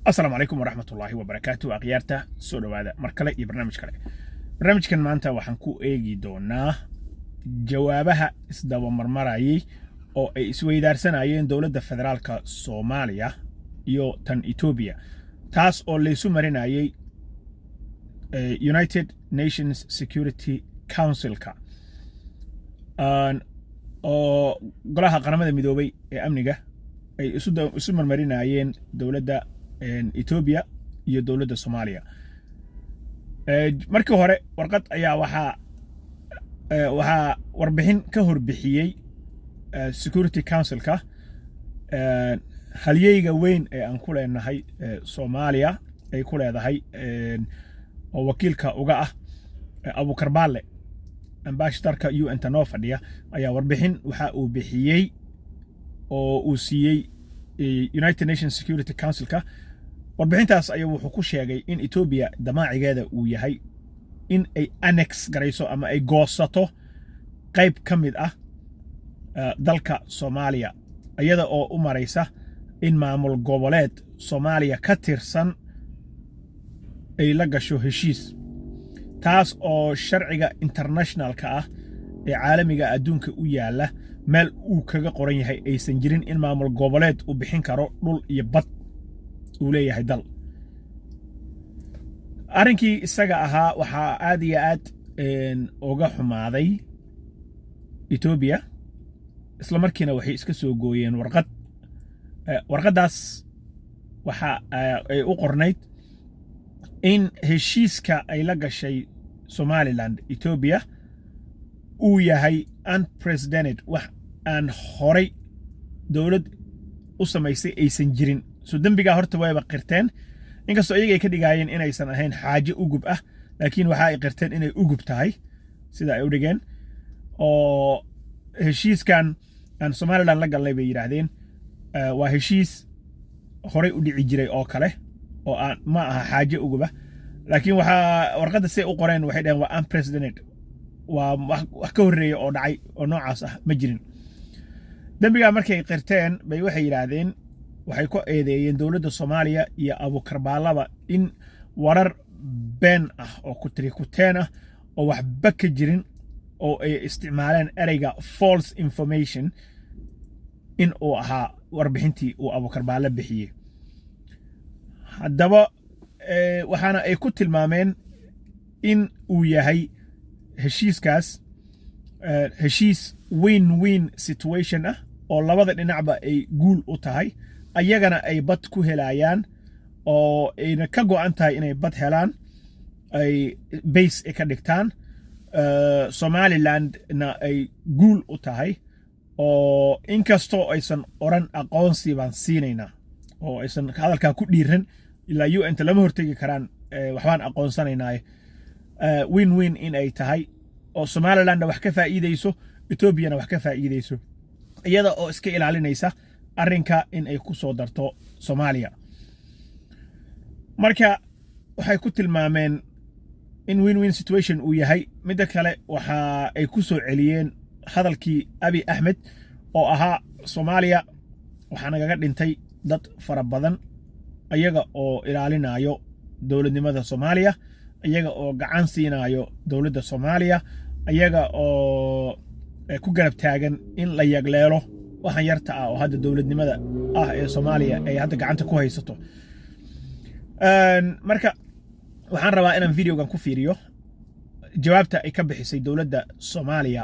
السلام عليكم ورحمة الله وبركاته أغيارتا سودو هذا مركلة برنامج كله برنامج كان مانتا waxaan ku eegi doonaa jawaabaha isdaba marmarayay oo ay isweydaarsanayeen dawladda federaalka Soomaaliya iyo tan Ethiopia taas oo la isu marinayay United Nations Security Council-ka oo golaha qaramada midoobay ee amniga ay isu marmarinayeen dawladda Ethiopia iyo dawladda Soomaaliya markii hore warqad ayaa waxa warbixin ka horbixiyay Security Council-ka halyeyga weyn ee aan ku leenahay Soomaaliya ay ku leedahay oo wakiilka uga ah Abu Karbale ambassadorka UN noo fadhiya ayaa warbixin waxa uu bixiyay oo uu siiyay United Nations Security Council-ka warbixintaas ayaa wuxuu ku sheegay in Ethiopia damaacigeeda uu yahay in ay annex garayso ama ay goosato qayb ka mid ah dalka Soomaaliya iyada oo u maraysa in maamul goboleed Soomaaliya ka tirsan ay la gasho heshiis taas oo sharciga internationalka ah ee caalamiga adduunka u yaala meel uu kaga qoran yahay aysan jirin in maamul goboleed uu bixin karo dhul iyo bad uu leeyahay dal arrinkii isaga ahaa waxa aad iyo aad uga xumaaday Ethiopia isla markiina waxay iska soo gooyeen warqadaas waxa ay u qornayd in heshiiska ay la gashay Somaliland Ethiopia uu yahay unprecedented wax aan horay dawlad u samaysay aysan jirin so dambiga horta way qirteen inkastoo iyaga ay ka dhigayeen inaysan ahayn xaaje u gub ah laakiin waxa ay qirteen inay u gub tahay sida ay u dhigeen oo heshiiskan aan Somaliland la galay bay yiraahdeen waa heshiis horay u dhici jiray oo kale oo aan ma aha xaaje u guba laakiin waxa warqada si u qoreen waxay dhaheen waa unprecedented waa wax ka horeeyay oo dhacay oo noocaas ah ma jirin dambiga markay qirteen bay waxay yiraahdeen waxay ku eedeeyeen dawladda Soomaaliya iyo Abu Karbaalaba in warar been ah oo ku tiri ku teen ah oo waxba ka jirin oo ay isticmaaleen ereyga false information in uu ahaa warbixintii uu Abu Karbaale bixiyay haddaba waxaana ay ku tilmaameen in uu yahay heshiiskaas heshiis win-win situation ah oo labada dhinacba ay guul u tahay ayagana ay bad ku helayaan oo ayna ka go'an tahay inay bad helaan ay base ka dhigtaan Somaliland na ay guul u tahay oo inkastoo aysan oran aqoonsi baan siinayna oo aysan hadalka ku dhiiran ilaa UN lama hortagi karaan waxbaan aqoonsanaynaa win-win in ay tahay oo Somaliland wax ka faa'iideyso Ethiopia wax ka faa'iideyso iyada oo iska ilaalinaysa arrinka in ay ku soo darto Soomaaliya marka waxay ku tilmaameen in win-win situation uu yahay midda kale waxa ay ku soo celiyeen hadalkii Abiy Ahmed oo ahaa Soomaaliya waxa naga dhintay dad fara badan ayaga oo ilaalinayo dawladnimada Soomaaliya ayaga oo gacan siinayo dawladda Soomaaliya ayaga oo ku garab taagan in la yagleelo waxan yarta ah oo hadda dawladnimada ah ee Soomaaliya ay hadda gacanta ku haysato marka waxaan rabaa inaan videogan ku fiiriyo jawaabta ay ka bixisay dawladda Soomaaliya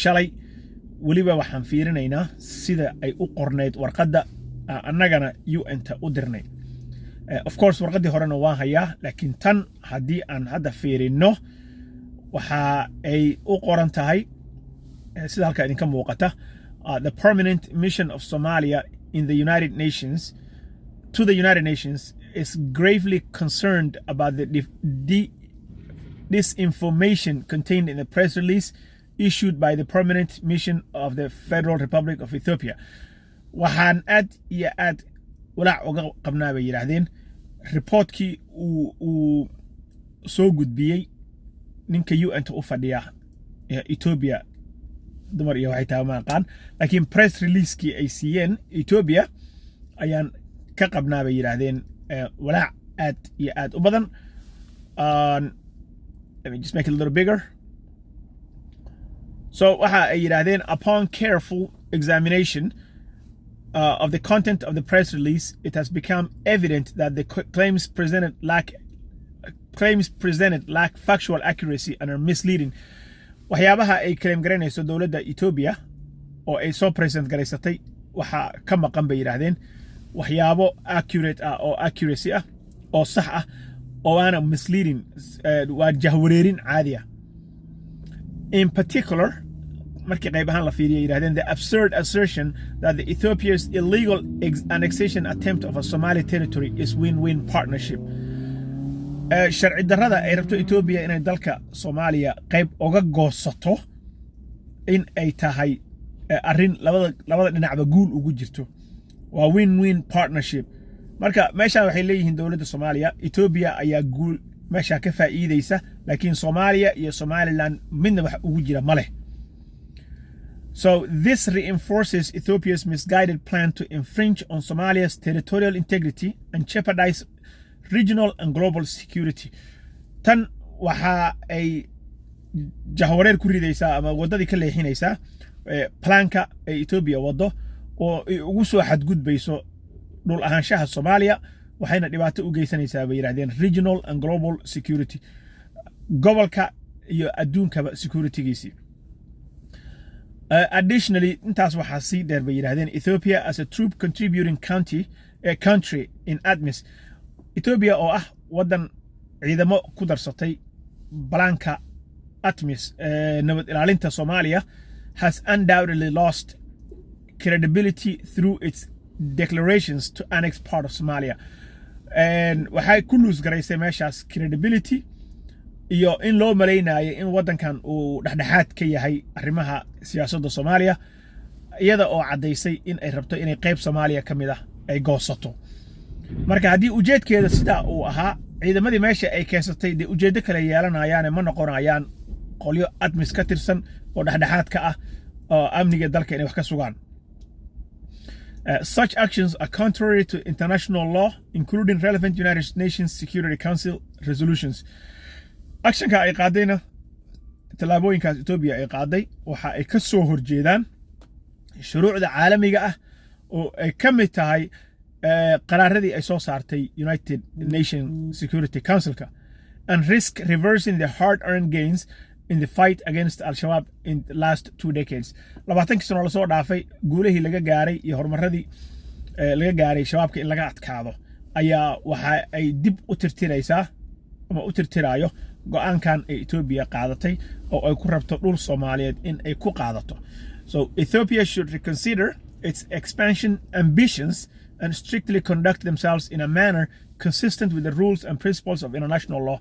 shalay waliba waxaan fiirinaynaa sida ay u qorneed warqada annagana UN-ta u dirnay of course warqadii horena waan hayaa laakiin tan haddii aan hadda fiirino waxa ay u qoran tahay sida halka idinka muuqata the permanent mission of Somalia in the United Nations is gravely concerned about the disinformation contained in the press release issued by the permanent mission of the Federal Republic of Ethiopia waxaan aad iyo aad walaac uga qabnaa bay yiraahdeen reportkii uu soo gudbiyay ninka UN u fadhiya Ethiopia dumar iyo waxay tahay ma aqaan laakiin press release-kii ay siiyeen Ethiopia ayaan ka qabnaa bay yiraahdeen walaac aad iyo aad u badan. Let me just make it a little bigger. So waxa ay yiraahdeen upon careful examination of the content of the press release, it has become evident that the claims presented lack factual accuracy and are misleading. waxyaabaha ay claim garanayso dowladda Ethiopia oo ay soo present garaysatay waxa ka maqan bay yiraahdeen waxyaabo accurate ah oo accuracy ah oo sax ah oo aan misleading waa jahwareerin caadi ah. In particular, markii qayb ahaan la fiiriyo yiraahdeen the absurd assertion that the Ethiopia's illegal annexation attempt of a Somali territory is win-win partnership. sharci darrada ay rabto Ethiopia inay dalka Soomaaliya qayb uga goosato in ay tahay arrin labada dhinacba guul ugu jirto. waa win-win partnership. marka meesha waxay leeyihiin dowladda Soomaaliya Ethiopia ayaa guul meesha ka faa'iideysa laakiin Soomaaliya iyo Somaliland midna wax ugu jira ma leh. So this reinforces Ethiopia's misguided plan to infringe on Somalia's territorial integrity and jeopardize regional and global security. tan waxa ay jahwareer ku ridaysaa ama wadadii ka leexinaysaa planka ay Ethiopia wado oo ay ugu soo xadgudbayso dhul ahaanshaha Soomaaliya waxayna dhibaato u geysanaysaa bay yiraahdeen regional and global security gobolka iyo adduunkaba securitygiisa. Additionally, intaas waxaa sii dheer bay yiraahdeen Ethiopia as a troop contributing country in ATMIS. Ethiopia oo ah wadan ciidamo ku darsatay balanka ATMIS nabad ilaalinta Soomaaliya has undoubtedly lost credibility through its declarations to annex part of Somalia. And waxay ku lose garaysay meeshaas credibility iyo in loo maleynayo in wadankan uu dhaxdhaxaad ka yahay arrimaha siyaasadda Soomaaliya iyada oo cadeysay in ay rabto inay qayb Soomaaliya kamid ah ay goosato. marka haddii ujeedkeeda sida uu ahaa ciidamadii meesha ay keensatay de ujeedo kale yeelanayaan ma noqonayaan qolyo ATMIS ka tirsan oo dhaxdhaxaad ka ah oo amniga dalka inay wax ka sugaan. Such actions are contrary to international law, including relevant United Nations Security Council resolutions. actionka ay qaadayna talaabooyinkaas Ethiopia ay qaaday waxa ay ka soo horjeedaan shuruucda caalamiga ah oo ay ka mid tahay qaraaradii ay soo saartay United Nations Security Council-ka and risk reversing the hard-earned gains in the fight against Al-Shabaab in the last 2 decades. 20 sano la soo dhaafay guulihii laga gaaray iyo horumaradii laga gaaray shabaabka in laga adkaado ayaa waxa ay dib u tirtiraysaa ama u tirtirayo go'aankan ay Ethiopia qaadatay oo ay ku rabto dhul Soomaaliyeed in ay ku qaadato. So Ethiopia should reconsider its expansion ambitions and strictly conduct themselves in a manner consistent with the rules and principles of international law.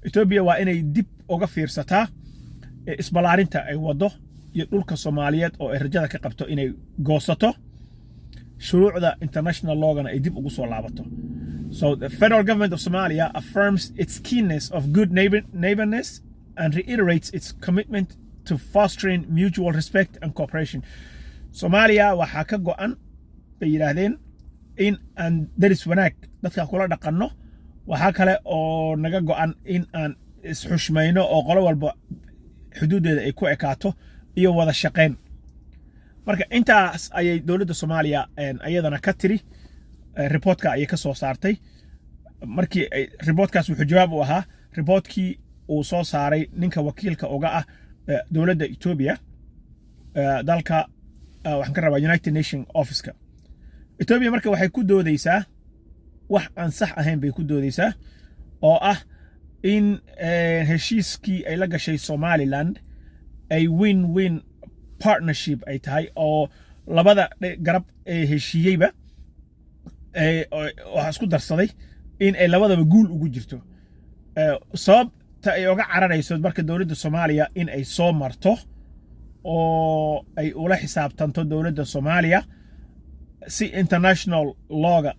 Ethiopia waa inay dib uga fiirsataa isbalaarinta ay wado iyo dhulka Soomaaliyeed oo ay rajada ka qabto inay goosato shuruucda international lawgana ay dib ugu soo laabato. So the federal government of Somalia affirms its keenness of good neighborness and reiterates its commitment to fostering mutual respect and cooperation. Somalia waxa ka go'an bay yiraahdeen in aan daris wanaag dadka kula dhaqanno waxa kale oo naga go'an in aan isxushmayno oo qolo walba xuduudeeda ay ku ekaato iyo wada shaqeyn. marka intaas ayay dowladda Soomaaliya ayadana ka tiri reportka ay ka soo saartay. markii reportkaas wuxuu jawaab u ahaa reportkii uu soo saaray ninka wakiilka uga ah dowladda Ethiopia dalka waxaan ka rabaa United Nations Office-ka. Ethiopia marka waxay ku doodaysaa wax aan sax ahayn bay ku doodaysaa oo ah in heshiiskii ay la gashay Somaliland ay win-win partnership ay tahay oo labada garab ee heshiiyeyba waxa isku darsaday in ay labadaba guul ugu jirto. sababta ay uga cararayso marka dowladda Soomaaliya in ay soo marto oo ay ula xisaabtanto dowladda Soomaaliya si international lawga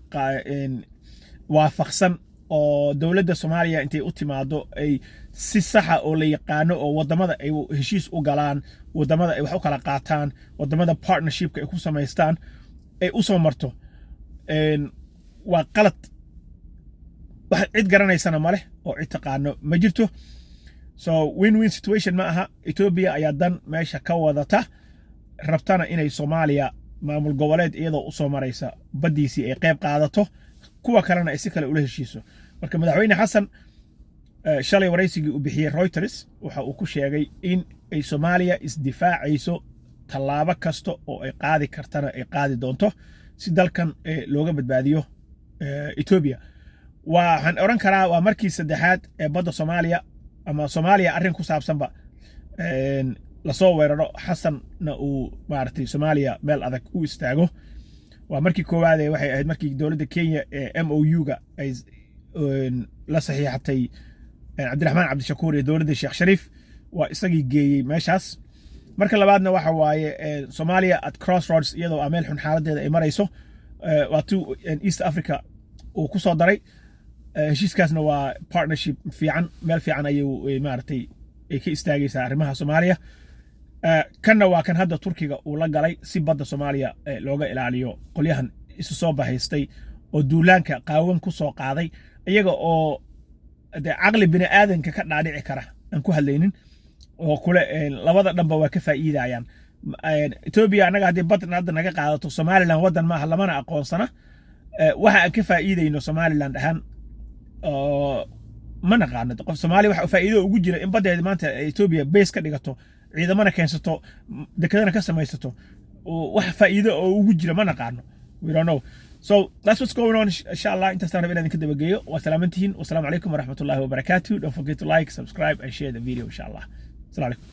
waafaqsan oo dowladda Soomaaliya intay u timaado ay si sax ah oo la yaqaano oo wadamada ay heshiis u galaan wadamada ay wax u kala qaataan wadamada partnership-ka ay ku sameystaan ay u soo marto وقلت واحد عيد قرنا يسنا ماله أو عيد تقانو مجرته so win-win situation معها إثيوبيا أيضا ماشى كوضته ربطنا إني سوماليا maamul goboleed iyadoo u soo maraysa badiisii ay qayb qaadato kuwa kalena ay si kale ula heshiiso marka madaxweyne xasan shalay waraysigii u bixiyay Reuters waxa uu ku sheegay in ay Soomaaliya isdifaacayso tallaabo kasta oo ay qaadi kartana ay qaadi doonto si dalkan looga badbaadiyo Ethiopia waxaan oran karaa waa markii saddexaad ee badda Soomaaliya ama Soomaaliya arrin ku saabsanba la soo weeraro xasanna uu maartay Soomaaliya meel adag u istaago waa markii koowaad ee waxay ahayd markii dawladda Kenya ee MOU-ga ay la saxiixatay Cabdiraxmaan Cabdishakuur iyo dawladda Sheekh Shariif waa isagii geeyay meeshaas marka labaadna waxa waaye Soomaaliya at crossroads iyadoo ameel xun xaaladeeda ay marayso waa East Africa uu ku soo daray heshiiskaasna waa partnership fiican meel fiican ayuu maartay ay ka istaagaysaa arrimaha Soomaaliya kanna waa kan hadda Turkiga uu la galay si badda Soomaaliya looga ilaaliyo qolyahan isu soo bahaystay oo duulaanka qaawan ku soo qaaday iyaga oo aqli bini aadanka ka dhaadhici kara aan ku hadlaynin oo kule labada dhanba waa ka faa'iidayaan Ethiopia anaga hadii badna hadda naga qaadato Somaliland wadan maaha lamana aqoonsana waxa aan ka faa'iidayno Somaliland ahaan ma naqaano qof Soomaali waxa faa'iido ugu jira in badeeda maanta Ethiopia base ka dhigato ciidamada keensato dekadana ka samaysato wax faa'iido oo ugu jira ma naqaano we don't know so that's what's going on inshallah inta saan rabaa inaan ka dabageeyo wa salaamantihiin wa salaamu alaykum wa rahmatullahi wa barakatuh don't forget to like subscribe and share the video inshallah assalamu alaykum